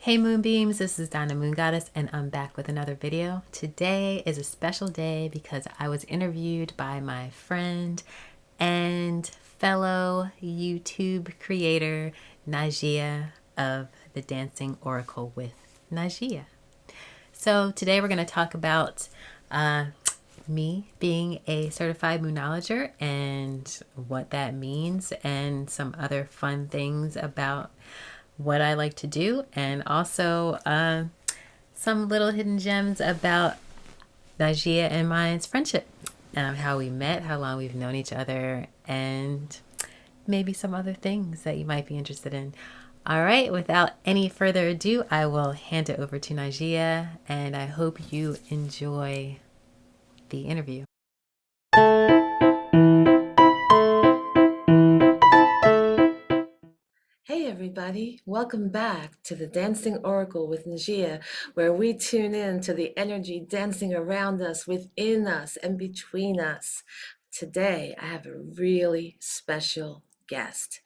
Hey Moonbeams, this is Donna Moongoddess, and I'm back with another video. Today is a special day because I was interviewed by my friend and fellow YouTube creator, Najia of the Dancing Oracle with Najia. So today we're going to talk about uh, me being a certified moonologer and what that means, and some other fun things about what I like to do, and also some little hidden gems about Najia and mine's friendship, how we met, how long we've known each other, and maybe some other things that you might be interested in. All right, without any further ado, I will hand it over to Najia, and I hope you enjoy the interview. Hey everybody, welcome back to the Dancing Oracle with Najia, where we tune in to the energy dancing around us, within us, and between us. Today, I have a really special guest,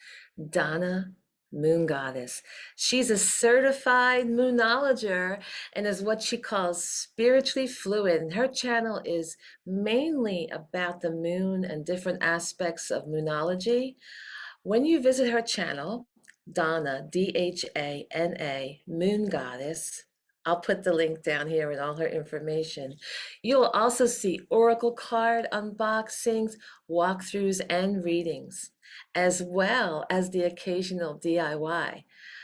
Donna, Moongoddess. She's a certified moonologer and is what she calls spiritually fluid. And her channel is mainly about the moon and different aspects of moonology. When you visit her channel, Donna, Dhana, Moongoddess, I'll put the link down here with all her information. You'll also see oracle card unboxings, walkthroughs, and readings, as well as the occasional DIY.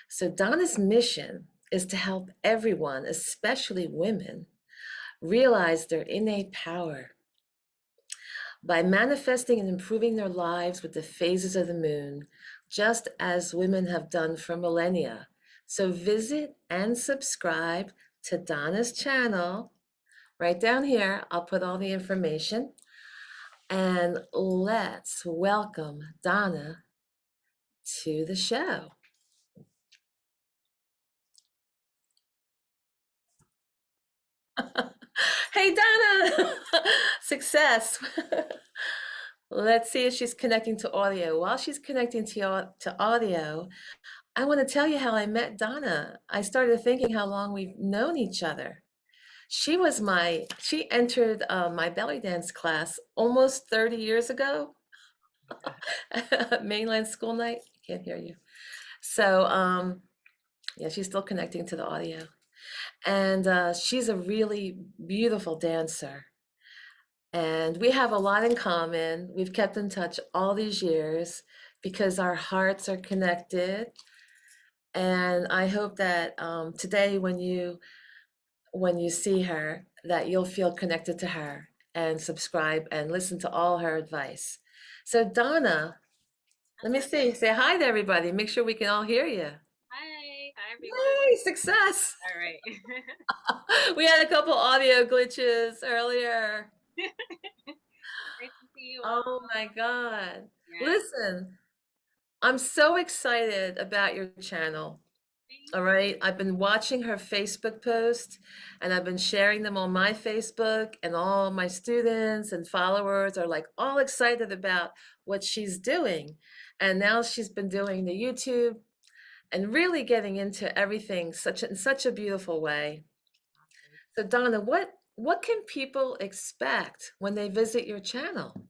So Donna's mission is to help everyone, especially women, realize their innate power by manifesting and improving their lives with the phases of the moon, just as women have done for millennia. So visit and subscribe to Donna's channel right down here. I'll put all the information. And let's welcome Donna to the show. Hey, Donna! Success! Let's see if she's connecting to audio. While she's connecting to audio, I want to tell you how I met Donna. I started thinking how long we've known each other. She entered my belly dance class almost 30 years ago, mainland school night. Can't hear you. So, yeah, she's still connecting to the audio. And she's a really beautiful dancer. And we have a lot in common. We've kept in touch all these years because our hearts are connected. And I hope that today, when you see her, that you'll feel connected to her and subscribe and listen to all her advice. So Donna, let me Hello. see. Say hi to everybody. Make sure we can all hear you. Hi. Hi, everyone. Yay, success. All right. We had a couple audio glitches earlier. Nice to see you all. Oh my God. Yes. Listen, I'm so excited about your channel. Thank All right. I've been watching her Facebook post and I've been sharing them on my Facebook, and all my students and followers are like all excited about what she's doing. And now she's been doing the YouTube and really getting into everything in such a beautiful way. you. So Donna, what can people expect when they visit your channel?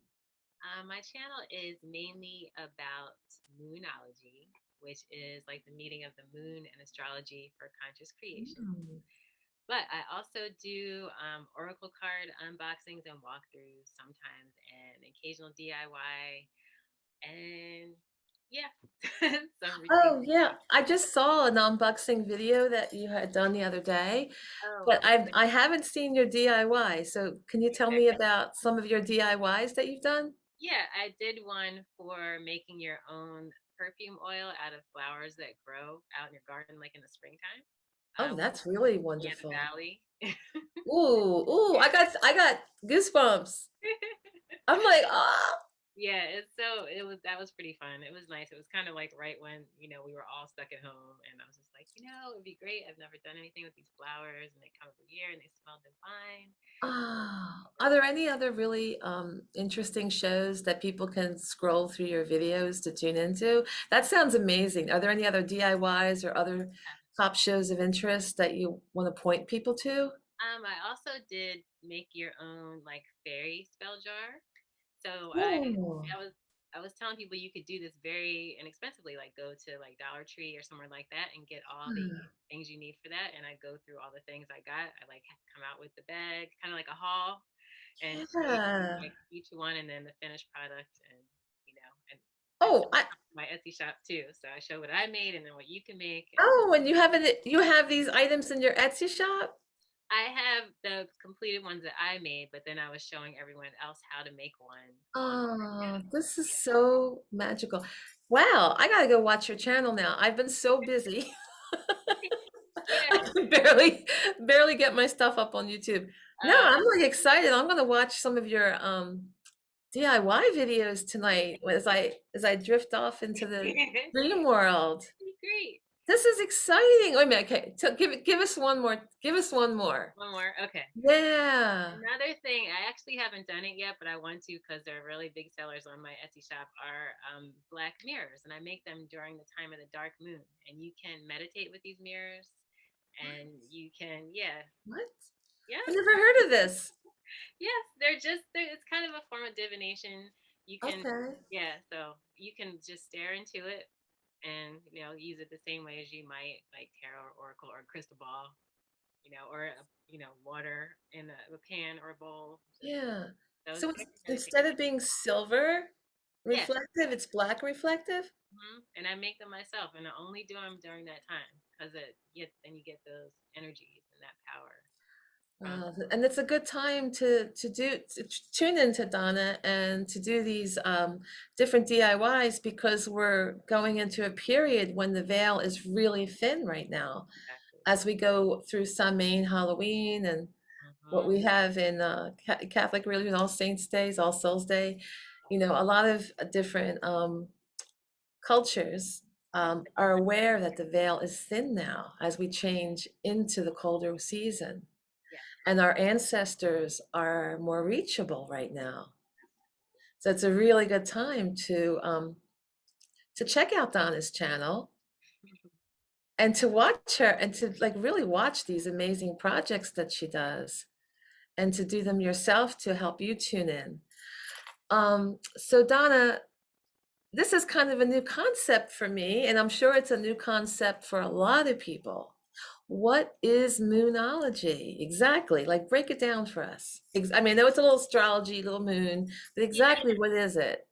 My channel is mainly about moonology, which is like the meeting of the moon and astrology for conscious creation. Mm. But I also do oracle card unboxings and walkthroughs sometimes, and occasional DIY, and yeah, some Oh readings. yeah, I just saw an unboxing video that you had done the other day, Oh, but I haven't seen your DIY. So can you tell me about some of your DIYs that you've done? yeah, I did one for making your own perfume oil out of flowers that grow out in your garden, like in the springtime. Oh, With that's really yeah, the wonderful. valley. Ooh, I got goosebumps. I'm like, ah. Yeah, that was pretty fun. It was nice. It was kind of like right when, we were all stuck at home, and I was just like, it'd be great. I've never done anything with these flowers, and they come every year and they smell divine. Ah. Are there any other really interesting shows that people can scroll through your videos to tune into? That sounds amazing. Are there any other DIYs or other top shows of interest that you want to point people to? I also did make your own like fairy spell jar. So Oh. I was I was telling people you could do this very inexpensively, like go to like Dollar Tree or somewhere like that and get all the things you need for that. And I go through all the things I got. I like come out with the bag, kind of like a haul, and show you Yeah. like each one and then the finished product and and it's Oh, I my Etsy shop too. So I show what I made and then what you can make. And oh, and you have these items in your Etsy shop? I have the completed ones that I made, but then I was showing everyone else how to make one on. Oh, this is so magical. Wow, I gotta go watch your channel now. I've been so busy. Yeah. I can barely get my stuff up on YouTube. No, Uh, I'm like excited. I'm gonna watch some of your DIY videos tonight as I drift off into the dream world. great. This is exciting. Wait a minute. Okay, so give us one more. Give us one more. One more. Okay. Yeah. Another thing, I actually haven't done it yet, but I want to because they're really big sellers on my Etsy shop. Are black mirrors, and I make them during the time of the dark moon. And you can meditate with these mirrors, and you can, yeah, What? yeah, I never heard of this. yes, it's kind of a form of divination. You can, Okay. yeah, so you can just stare into it and use it the same way as you might like tarot, oracle, or crystal ball, or water in a pan or a bowl. Just Yeah. those So very instead meditative. of being silver Yeah. reflective, it's black reflective? And I make them myself, and I only do them during that time because then you get those energies and that power from. And it's a good time to tune into Donna and to do these different DIYs because we're going into a period when the veil is really thin right now. Exactly. As we go through Samhain, Halloween, and what Hmm. we have in Catholic religion, All Saints Days, All Souls Day, a lot of different cultures are aware that the veil is thin now as we change into the colder season. Yeah. And our ancestors are more reachable right now. So it's a really good time to check out Donna's channel and to watch her and to like really watch these amazing projects that she does and to do them yourself to help you tune in. So Donna, this is kind of a new concept for me, and I'm sure it's a new concept for a lot of people. What is moonology exactly? Like, break it down for us. I mean, I know it's a little astrology, little moon, but Yeah. exactly what is it?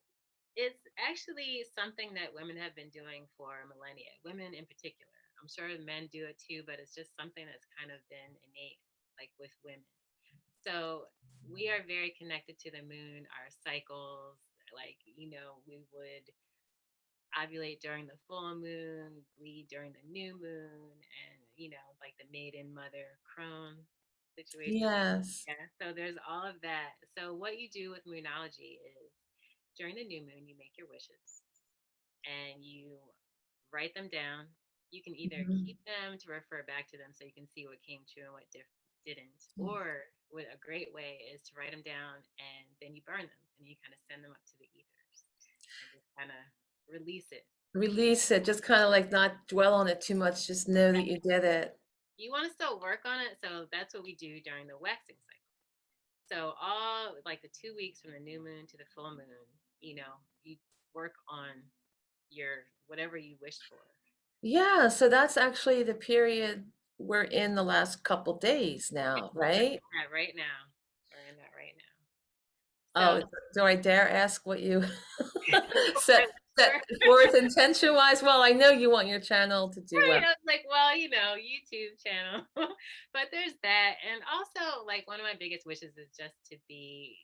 It's actually something that women have been doing for millennia, women in particular. I'm sure men do it too, but it's just something that's kind of been innate, like with women. So we are very connected to the moon, our cycles. Like, we would ovulate during the full moon, bleed during the new moon, and, like the maiden mother crone situation. Yes. Yeah, so there's all of that. So what you do with moonology is during the new moon, you make your wishes and you write them down. You can either keep Mhm. them to refer back to them so you can see what came true and what didn't. Or what a great way is to write them down and then you burn them and you kind of send them up to the ethers and just kind of release it. Release it, just kind of like not dwell on it too much, just know that you did it. You want to still work on it, so that's what we do during the waxing cycle. So all like the 2 weeks from the new moon to the full moon, you work on your whatever you wished for. Yeah, so that's actually the period we're in the last couple days now, right? Yeah, right now. We're in that right now. So Oh, do I dare ask what you set forth intention wise? Well, I know you want your channel to do well. right, I was like, well, YouTube channel. But there's that. And also, like, one of my biggest wishes is just to be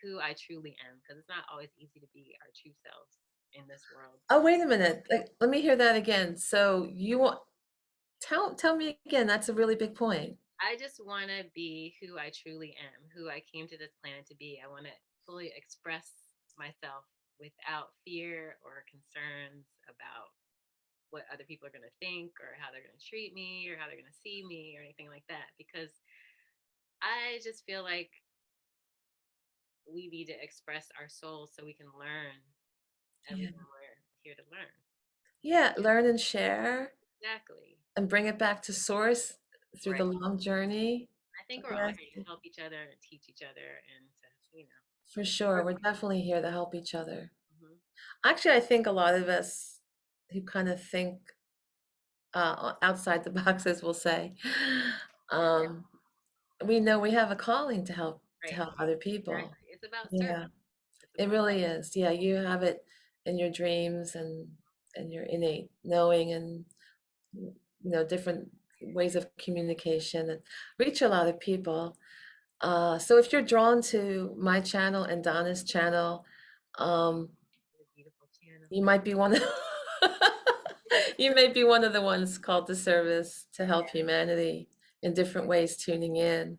who I truly am, because it's not always easy to be our true selves in this world. Oh, wait a minute. Like, let me hear that again. So you want tell me again. That's a really big point. I just want to be who I truly am, who I came to this planet to be. I want to fully express myself without fear or concerns about what other people are going to think or how they're going to treat me or how they're going to see me or anything like that. Because I just feel like we need to express our souls so we can learn Yeah. everything we're here to learn. Yeah, learn and share. Exactly. and bring it back to source through Right. the long journey. I think we're all Yes, here to help each other and teach each other and to, for sure. work. We're definitely here to help each other. Mhm. Actually, I think a lot of us who kind of think outside the boxes will say, um, we know we have a calling to Right. help other people. Exactly. It's about service. Yeah, It's it about really is. Yeah, you have it in your dreams and your innate knowing and different ways of communication and reach a lot of people. So if you're drawn to my channel and Donna's channel, um, a beautiful channel. you might be one of you may be one of the ones called to service to help humanity in different ways, tuning in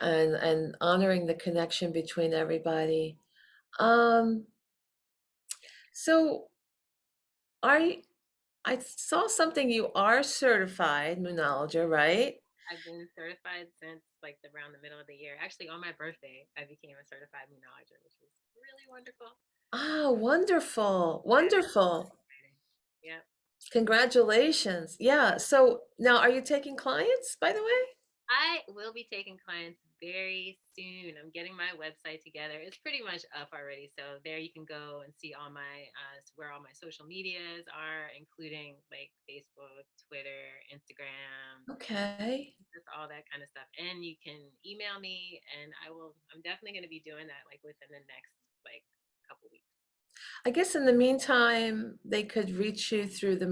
and honoring the connection between everybody. Um, so are you, I saw something, you are certified moonologer, right? I've been certified since like around the middle of the year. Actually, on my birthday, I became a certified monologist, which was really wonderful. Ah, wonderful, Yeah, wonderful. exciting. Yep. Congratulations. Yeah. So now are you taking clients, by the way? I will be taking clients very soon. I'm getting my website together. It's pretty much up already. So there you can go and see all my where all my social medias are, including like Facebook, Twitter, Instagram, Okay. just all that kind of stuff. And you can email me and I'm definitely going to be doing that like within the next like couple weeks. I guess in the meantime, they could reach you through the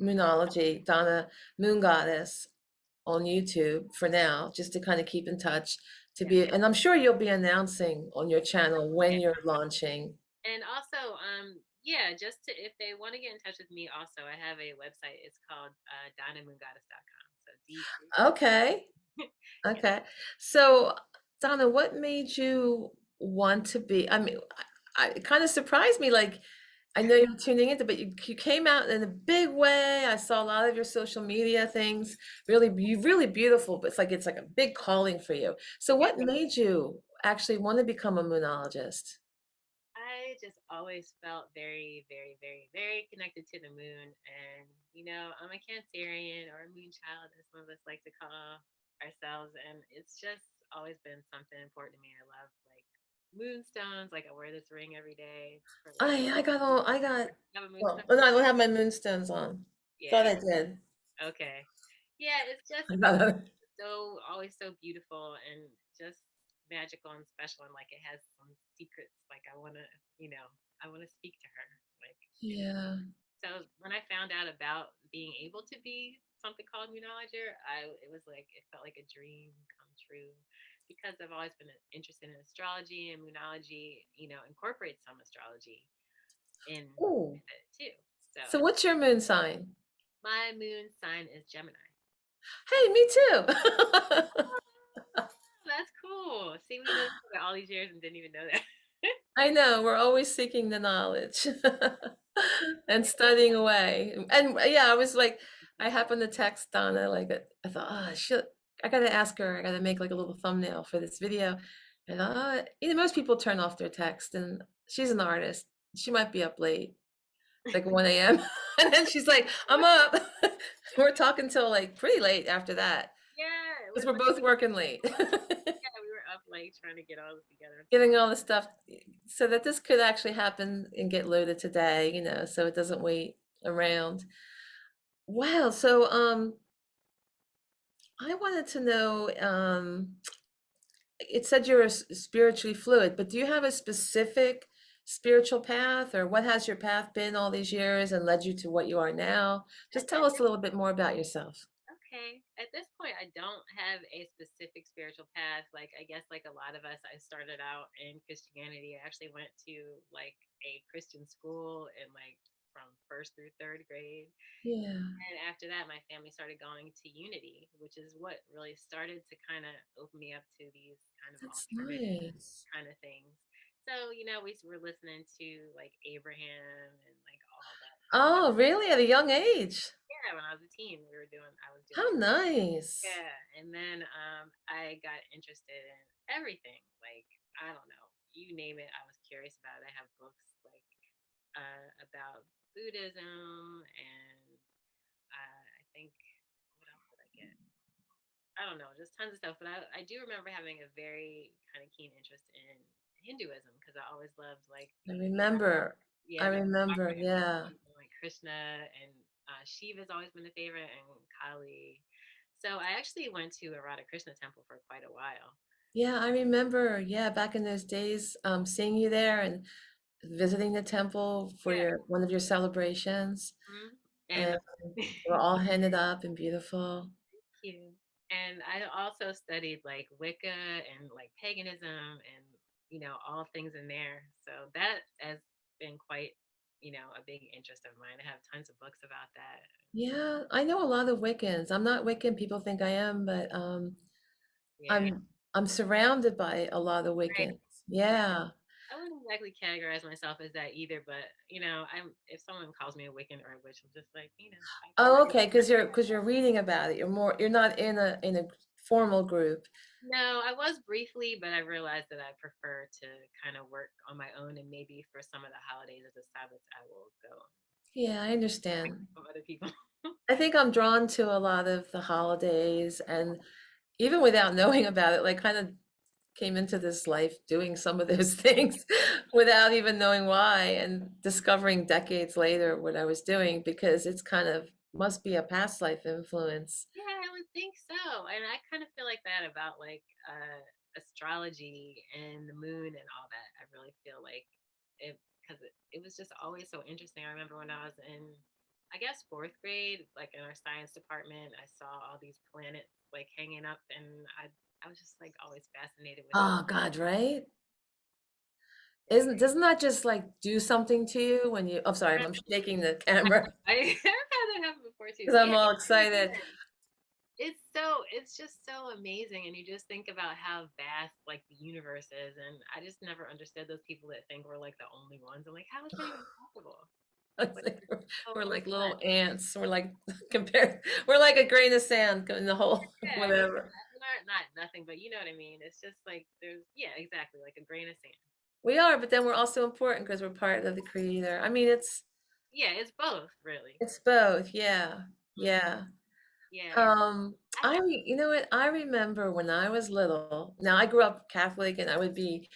Moonology, Donna Moongoddess on YouTube for now, just to kind of keep in touch to Yeah. be, and I'm sure you'll be announcing on your channel when Yeah. you're launching. And also, yeah, just to if they want to get in touch with me, also I have a website. It's called DonnaMoongoddess.com. So Okay. yeah. Okay. So, Donna, what made you want to be? I mean, it kind of surprised me. Like, I know you're tuning into, but you came out in a big way. I saw a lot of your social media things. Really, you really beautiful, but it's like a big calling for you. So, what made you actually want to become a moonologist? I just always felt very, very, very, very connected to the moon. And, I'm a Cancerian or a moon child, as some of us like to call ourselves. And it's just always been something important to me. I love like moonstones. Like I wear this ring every day for like, I got, have a well, moonstone. no, I don't have my moonstones on. Thought Yeah. I did. Okay. Yeah. It's just I got it. so always so beautiful and just magical and special. And like it has some secrets. Like I want to speak to her. Like, Yeah. so when I found out about being able to be something called Moonologer, it was like it felt like a dream come true because I've always been interested in astrology and Moonology. Incorporates some astrology in Oh, it too. So so what's your moon sign? my moon sign is Gemini. Hey, me too. Oh, that's cool. See, we know each other all these years and didn't even know that. I know, we're always seeking the knowledge and studying away. And yeah, I was like, I happened to text Donna, like, I thought, oh, shit, I gotta ask her, I gotta make like a little thumbnail for this video. And most people turn off their text, and she's an artist. She might be up late. It's like 1 a.m. And then she's like, I'm up. We're talking till like pretty late after that Yeah, it because was we're like both working late. yeah, we were up like trying to get all this together. Getting all the stuff so that this could actually happen and get loaded today, so it doesn't wait around. Wow. So I wanted to know, it said you're spiritually fluid, but do you have a specific spiritual path, or what has your path been all these years and led you to what you are now? Just tell us a little bit more about yourself. Okay. At this point, I don't have a specific spiritual path. Like, I guess, like a lot of us, I started out in Christianity. I actually went to like a Christian school and like from first through third grade. Yeah, And after that, my family started going to Unity, which is what really started to kind of open me up to these kind of that's alternative nice. kind of things. So, we were listening to like Abraham and like all that kind of Oh, really? At a young age? yeah, when I was a teen, I was How doing nice. yeah, and then I got interested in everything. Like I don't know, you name it, I was curious about it. I have books like about Buddhism and I think what else did I get? I don't know, just tons of stuff. But I do remember having a very kind of keen interest in Hinduism because I always loved like I the remember. I yeah, the remember. offering of Yeah. deities and, like Krishna and Shiva's always been a favorite and Kali. So I actually went to a Radha Krishna temple for quite a while. Yeah, I remember. Yeah, back in those days, seeing you there and visiting the temple for Yeah. your one of your celebrations, Mhm. and And we're all handed up and beautiful. cute. And I also studied like Wicca and like paganism and all things in there. So that has been quite a big interest of mine. I have tons of books about that. Yeah, I know a lot of Wiccans. I'm not Wiccan, people think I am, but Yeah, I'm surrounded by a lot of right, Wiccans. right. Yeah. I wouldn't exactly categorize myself as that either, but I'm if someone calls me a Wiccan or a witch, I'm just like, I can. Oh, okay, because you're reading about it. You're not in a formal group. No, I was briefly, but I realized that I prefer to kind of work on my own, and maybe for some of the holidays or the Sabbaths, I will go Yeah, I understand. from other people. I think I'm drawn to a lot of the holidays, and even without knowing about it, like kind of came into this life doing some of those things without even knowing why, and discovering decades later what I was doing because it's kind of must be a past life influence. Yeah, I would think so. And I kind of feel like that about like astrology and the moon and all that. I really feel like it because it was just always so interesting. I remember when I was in, I guess, fourth grade, like in our science department, I saw all these planets like hanging up, and I was just like always fascinated with it. Oh God, right? Very, Doesn't that just like do something to you when you, I'm sorry, I'm shaking the camera I've had that happen before too. because I'm Yeah, all it really excited. does. It's just so amazing, and you just think about how vast like the universe is, and I just never understood those people that think we're like the only ones. I'm like, how is that even possible? It's Like, like there's we're so like much. little ants. We're like compared, we're like a grain of sand in the whole Yeah, whatever. not nothing, but you know what I mean. It's just like there's yeah, exactly, like a grain of sand. We are, but then we're also important because we're part of the creator. I mean, Yeah, it's both really. it's both. Yeah. Mhm. Yeah. Yeah, and I have You know what? I remember when I was little. Now I grew up Catholic, and I would be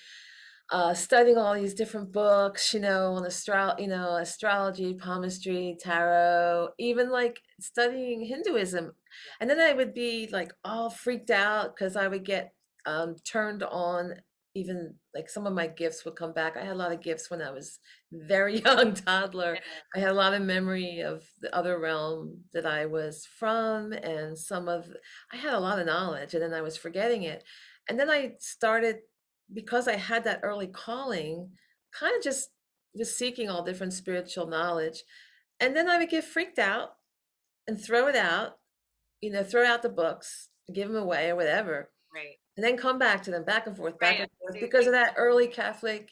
studying all these different books, on astrology, palmistry, tarot, even like studying Hinduism. yeah, And then I would be like all freaked out because I would get turned on. Even like some of my gifts would come back. I had a lot of gifts when I was very young toddler. yeah, I had a lot of memory of the other realm that I was from, and I had a lot of knowledge, and then I was forgetting it. And then I started, because I had that early calling, kind of just was seeking all different spiritual knowledge. And then I would get freaked out and throw it out, throw out the books, give them away or whatever, right, and then come back to them back right. and forth Same because thing. of that early Catholic,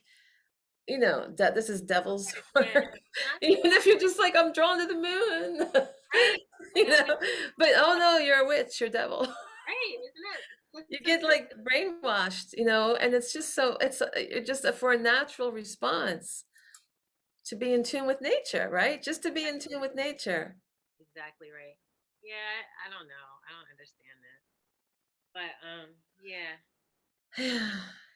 that this is devil's Yeah, work. not Even if you're just like, I'm drawn to the moon, right. you No, know, but oh no, you're a witch, you're devil. right, isn't it? You That's get like brainwashed, and it's just it's just for a natural response to be in tune with nature, right? Just to be in tune with nature. exactly right. Yeah, I don't know. I don't understand that. But yeah.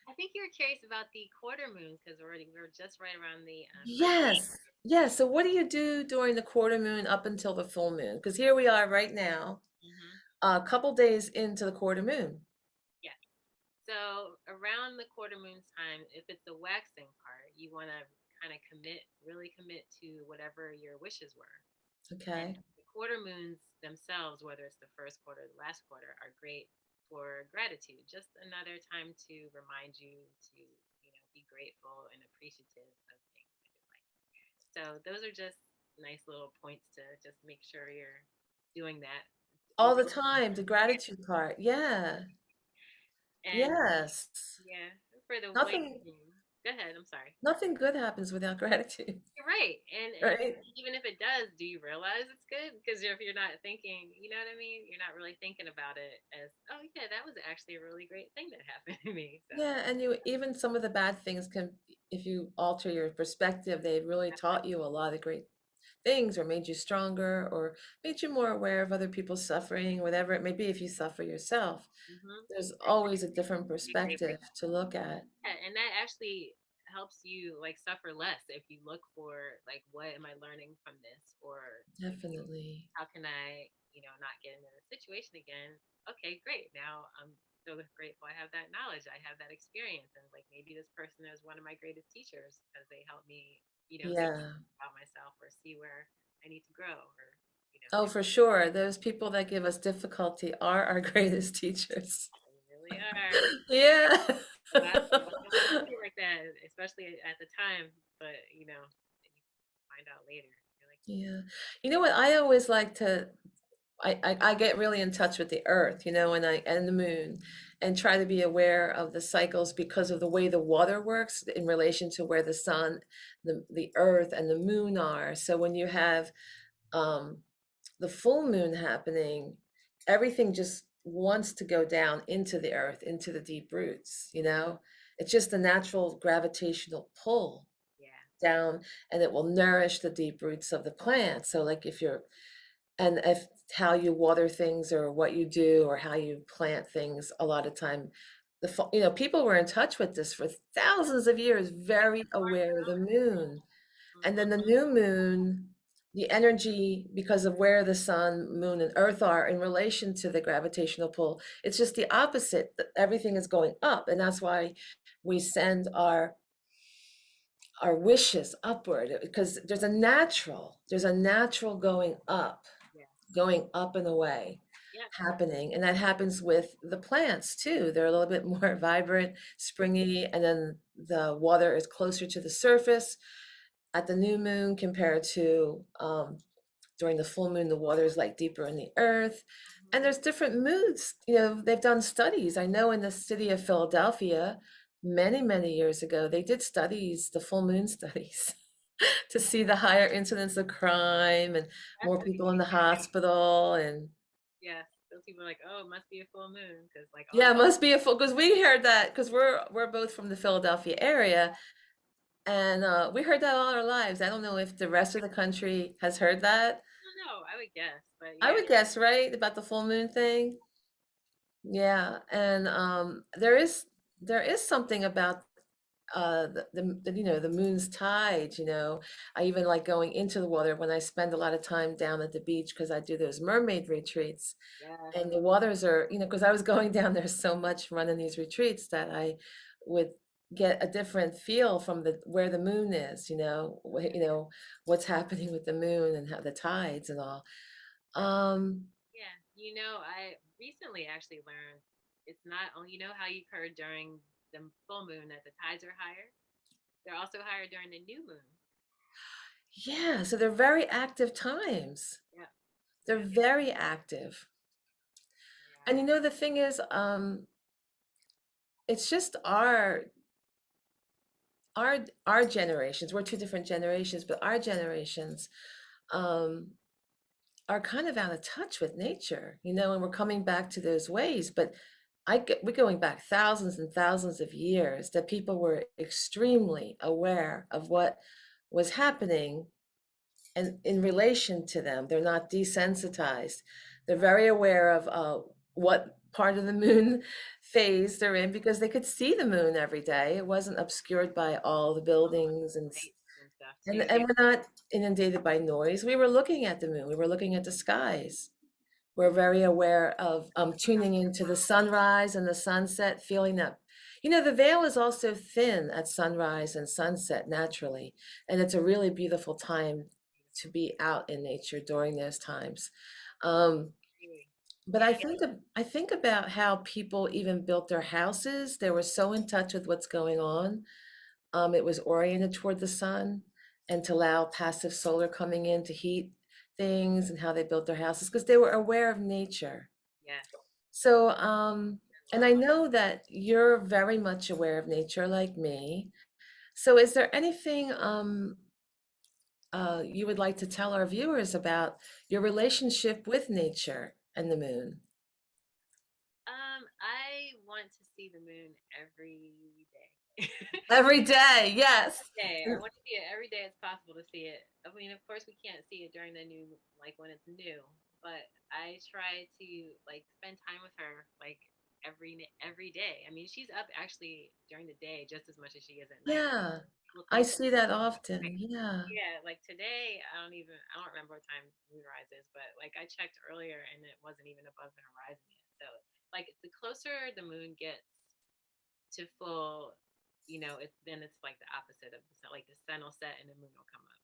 I think you're curious about the quarter moons because we're just right around the first. Yes. Yes. So what do you do during the quarter moon up until the full moon? Because here we are right now, Mm-hmm. a couple days into the quarter moon. Yeah. So around the quarter moon time, if it's the waxing part, you want to kind of really commit to whatever your wishes were. And Okay. the quarter moons themselves, whether it's the first quarter or the last quarter, are great for gratitude. Just another time to remind you to, be grateful and appreciative of things in your life. So those are just nice little points to just make sure you're doing that All over the time, the gratitude part. Yeah. and Yes. yeah, for the Nothing waning. Go ahead. I'm sorry. nothing good happens without gratitude, You're right. And right? even if it does, do you realize it's good? Because if you're not thinking, you know what I mean? You're not really thinking about it as, oh yeah, that was actually a really great thing that happened to me. So Yeah, and you even some of the bad things can, if you alter your perspective, they really taught you a lot of great things or made you stronger or made you more aware of other people's suffering, whatever it may be, if you suffer yourself. Mm-hmm. There's always a different Be a great perspective to look at. Yeah, and that actually helps you like suffer less if you look for like what am I learning from this, or Definitely. how can I, not get into the situation again? Okay, great. Now I'm so grateful I have that knowledge. I have that experience. And like maybe this person is one of my greatest teachers because they helped me, see Yeah. about myself or see where I need to grow or, Oh, things for sure. Those people that give us difficulty are our greatest teachers. they really are. Yeah. A lot don't want to be like that, especially at the time, but then you find out later. You're like, Yeah. You know what? I always like to I get really in touch with the earth, and the moon, and try to be aware of the cycles because of the way the water works in relation to where the sun, the earth, and the moon are. So when you have um, the full moon happening, everything just wants to go down into the earth, into the deep roots, you know? It's just a natural gravitational pull yeah, down, and it will nourish the deep roots of the plant. So like if how you water things or what you do or how you plant things, a lot of time people were in touch with this for thousands of years, very aware of the moon. And mm-hmm. then the new moon, the energy, because of where the sun, moon, and earth are in relation to the gravitational pull, it's just the opposite. Everything is going up. And that's why we send our wishes upward, because there's a natural Yeah, going up and away yeah, happening. And that happens with the plants too. They're a little bit more vibrant, springy, and then the water is closer to the surface at the new moon compared to during the full moon. The water is like deeper in the earth. And mm-hmm. there's different moods. They've done studies. I know in the city of Philadelphia, many, many years ago, they did studies, the full moon studies, to see the higher incidence of crime and That's more people in crazy. the hospital. And Yeah, those people are like, oh, it must be a full moon because like all yeah, the it must be a full, because we heard that because we're both from the Philadelphia area, and we heard that all our lives. I don't know if the rest of the country has heard that. I don't know. I would guess, but I yeah, would guess, right, about the full moon thing. Yeah, and there is something about the moon's tide. I even like going into the water when I spend a lot of time down at the beach because I do those mermaid retreats. yeah, And the waters are, because I was going down there so much running these retreats that I would get a different feel from the where the moon is, what's happening with the moon and how the tides and all. Um, yeah. I recently actually learned it's not only how you've heard during the full moon that the tides are higher. They're also higher during the new moon. yeah, so they're very active times. Yeah, They're yeah, very active. they And are. the thing is, it's just our generations. We're two different generations, but our generations um are kind of out of touch with nature, and we're coming back to those ways. But we're going back thousands and thousands of years that people were extremely aware of what was happening, and in relation to them, they're not desensitized. They're very aware of what part of the moon phase they're in because they could see the moon every day. It wasn't obscured by all the buildings and Lights and stuff and too. and we're not inundated by noise. We were looking at the moon. We were looking at the skies. We're very aware of tuning into the sunrise and the sunset, feeling that. The veil is also thin at sunrise and sunset naturally, and it's a really beautiful time to be out in nature during those times. Um, Really. but Yeah, I think about how people even built their houses. They were so in touch with what's going on. It was oriented toward the sun and to allow passive solar coming in to heat things, and how they built their houses because they were aware of nature. yeah. So, I and love I know that you're very much aware of nature like me. So, is there anything you would like to tell our viewers about your relationship with nature and the moon? I want to see the moon every day. Every day, yes. Day. I want to see it every day it's possible to see it. I mean, of course, we can't see it during the new, like when it's new, but I try to like spend time with her like every day. I mean, she's up actually during the day just as much as she is at night. Yeah, People I think, see that often. Yeah. yeah, like today, I don't remember what time moonrise is, but like I checked earlier and it wasn't even above the horizon yet. So, like, the closer the moon gets to full, it's like the opposite of the sun. Like the sun will set and the moon will come up.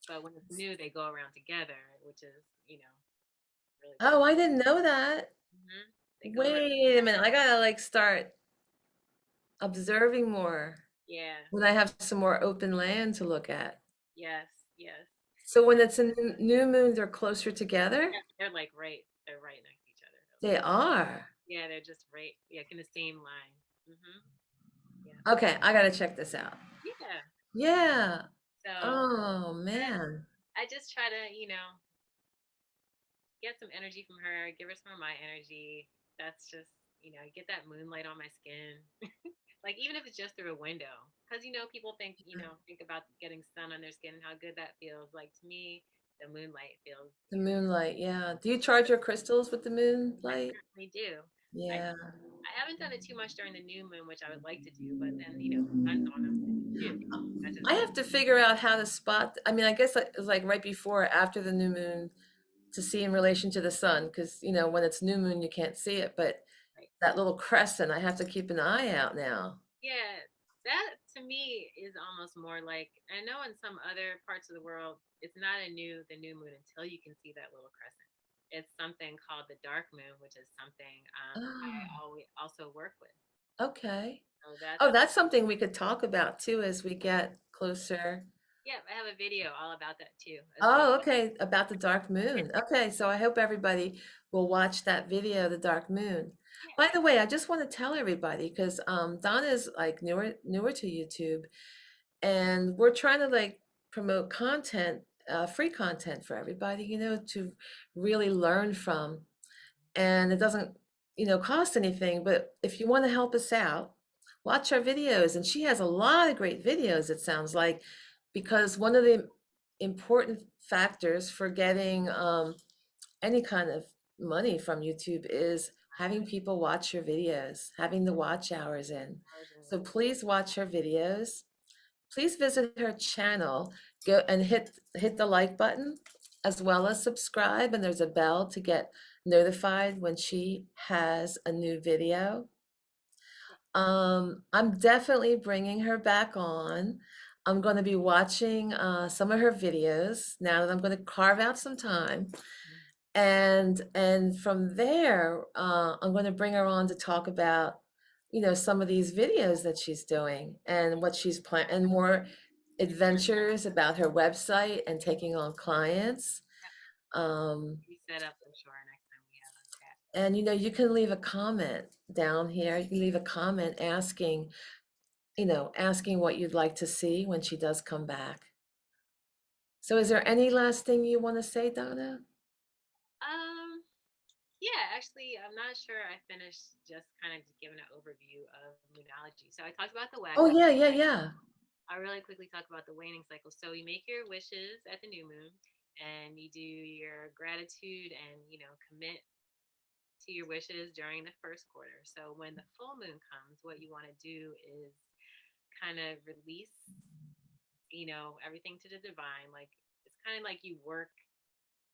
But when it's new, they go around together, which is, really Oh, cool. I didn't know that. They go around Wait a together. minute. I gotta like start observing more Yeah. when I have some more open land to look at. Yes. Yes. So And when it's a new moon, they're closer together? yeah, they're right next to each other. They are. Yeah, they're just right, yeah, in the same line. Yeah. Okay, I gotta check this out. Yeah. Yeah. So Oh yeah, man. I just try to, get some energy from her, give her some of my energy. That's just, get that moonlight on my skin. Like even if it's just through a window, because people think about getting sun on their skin and how good that feels. Like to me, the moonlight feels, The moonlight, yeah. Do you charge your crystals with the I moonlight? certainly do. I Yeah. I haven't done it too much during the new moon, which I would like to do, but then the sun's on them too. That just I have to figure out how to spot. I mean, I guess it's like right before or after the new moon to see in relation to the sun, because when it's new moon you can't see it, but right. that little crescent, I have to keep an eye out now. Yeah, that to me is almost more like, I know in some other parts of the world, it's not the new moon until you can see that little crescent. It's something called the dark moon, which is something I Oh, always also work with. okay. So that's, Oh, that's something we could talk about too as we get closer. yeah, I have a video all about that too, as well. Oh, okay, about the dark moon. Okay, so I hope everybody will watch that video, The Dark Moon. Yeah. By the way, I just want to tell everybody because Donna is like newer to YouTube, and we're trying to like promote content, free content for everybody, to really learn from. And it doesn't, cost anything, but if you want to help us out, watch our videos. And she has a lot of great videos, it sounds like, because one of the important factors for getting any kind of money from YouTube is having people watch your videos, having the watch hours in. So please watch her videos. Please visit her channel, go and hit the like button as well as subscribe, and there's a bell to get notified when she has a new video. I'm definitely bringing her back on. I'm going to be watching some of her videos now that I'm going to carve out some time, and from there, I'm going to bring her on to talk about, some of these videos that she's doing and what she's planning, and more adventures about her website and taking on clients. Um, We set up for sure next time we have a chat. and you can leave a comment down here. You can leave a comment asking, asking what you'd like to see when she does come back. So is there any last thing you want to say, Donna? Um, yeah, actually, I'm not sure I finished just kind of giving an overview of moonology. So I talked about the Oh waxing. yeah, yeah, yeah. I'll really quickly talk about the waning cycle. So you make your wishes at the new moon and you do your gratitude and, commit to your wishes during the first quarter. So when the full moon comes, what you want to do is kind of release, everything to the divine. Like it's kind of like you work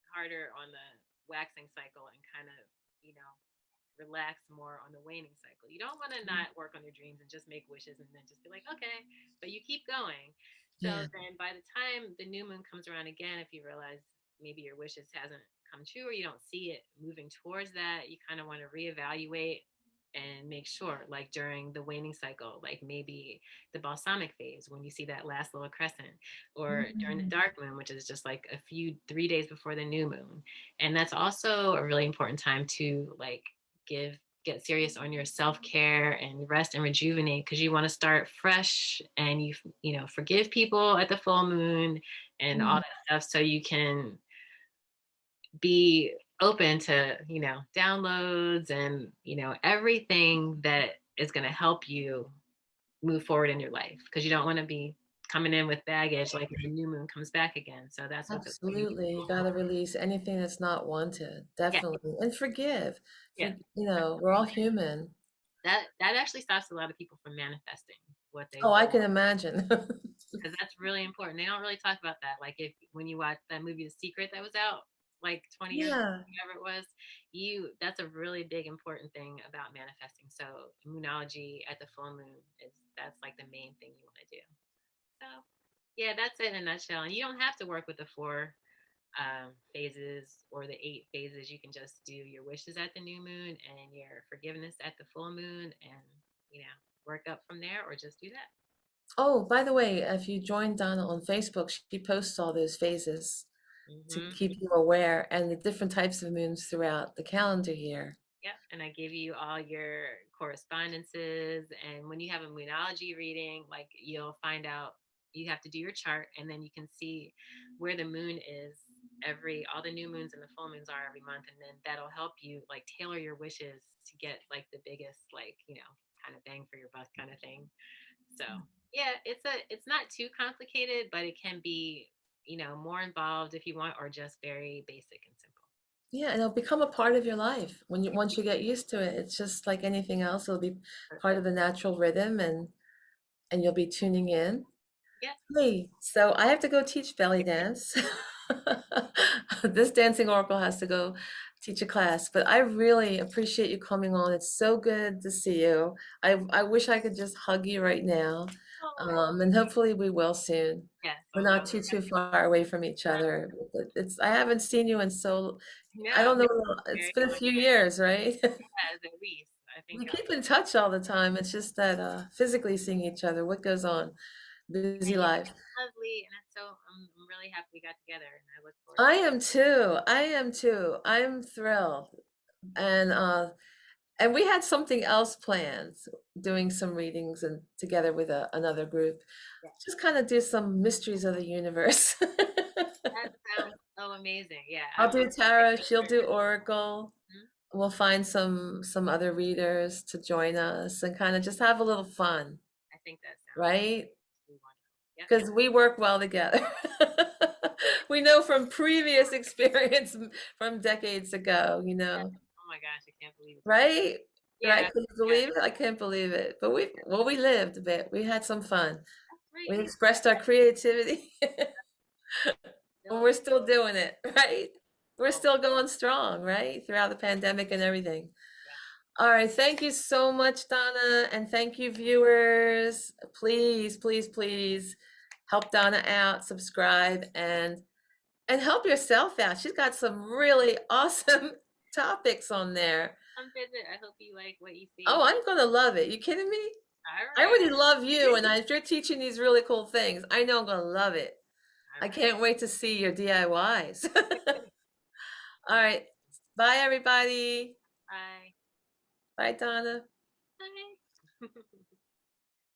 harder on the waxing cycle and kind of, you know, relax more on the waning cycle. You don't want to not work on your dreams and just make wishes and then just be like, okay, but you keep going. So Yeah. then by the time the new moon comes around again, if you realize maybe your wishes hasn't come true or you don't see it moving towards that, you kind of want to reevaluate and make sure, like during the waning cycle, like maybe the balsamic phase when you see that last little crescent, or during the Mhm. dark moon, which is just like 3 days before the new moon. And that's also a really important time to like get serious on your self-care and rest and rejuvenate, because you want to start fresh and forgive people at the full moon and all Mhm. that stuff, so you can be open to downloads and everything that is going to help you move forward in your life, because you don't want to be coming in with baggage like the new moon comes back again. So that's what the new Absolutely. You got to release anything that's not wanted. yeah, Definitely. And forgive. For, yeah. we're all human. That actually stops a lot of people from manifesting what they Oh, I want, can imagine. because that's really important. They don't really talk about that. Like if when you watch that movie The Secret that was out like 20 years ago, Yeah. whatever it was, that's a really big important thing about manifesting. So moonology at the full moon that's like the main thing you want to do. So yeah, that's it in a nutshell. And you don't have to work with the four phases or the 8 phases. You can just do your wishes at the new moon and your forgiveness at the full moon, and work up from there, or just do that. Oh, by the way, if you join Donna on Facebook, she posts all those phases to Hmm. keep you aware and the different types of moons throughout the calendar year. Yep, and I give you all your correspondences. And when you have a moonology reading, like you'll find out you have to do your chart, and then you can see where the moon is all the new moons and the full moons are every month, and then that'll help you like tailor your wishes to get like the biggest like kind of bang for your buck kind of thing. So yeah, it's not too complicated, but it can be more involved if you want, or just very basic and simple. Yeah, and it'll become a part of your life when once you get used to it. It's just like anything else. It'll be part of the natural rhythm and you'll be tuning in. Yeah. Hey, so I have to go teach belly dance. This dancing oracle has to go teach a class, but I really appreciate you coming on. It's so good to see you. I wish I could just hug you right now. Oh, And hopefully we will soon. yes. We're not too far away from each other. It's I haven't seen you in so I No, don't know, it's very been a long few years, right? as at least. I think We keep in touch all the time. It's just that physically seeing each other, what goes on? Busy yeah, life. it's lovely, and it's so I'm really happy we got together, and I look forward I to. am too. I am too. I'm thrilled. And and we had something else planned, doing some readings and together with another group. Yeah, Just kind of do some mysteries of the universe. that sounds so amazing. Yeah, I'll I'm do very tarot, she'll do interested. oracle. Mhm. We'll find some other readers to join us and kind of just have a little fun, I think that sounds right? absolutely wonderful. Yep. Because we work well together. We know from previous experience from decades ago, Oh my gosh, I can't believe it's been. right? Right? Yeah, Can you yeah, believe it? I can't believe it. But we lived a bit. We had some fun. that's great. We expressed our creativity and Still, we're still doing it, right? We're oh still going strong, right? Throughout the pandemic and everything. yeah, All right. Thank you so much, Donna. And thank you, viewers. Please, please, please help Donna out, subscribe, and help yourself out. She's got some really awesome topics on there. come visit. I hope you like what you Oh, see. I'm gonna love it. You kidding me? All I right, already love you, and if you're teaching these really cool things, I know I'm gonna love it. all I right. can't wait to see your DIYs. All All right. Bye, everybody. right. Bye, Donna. Bye. Bye.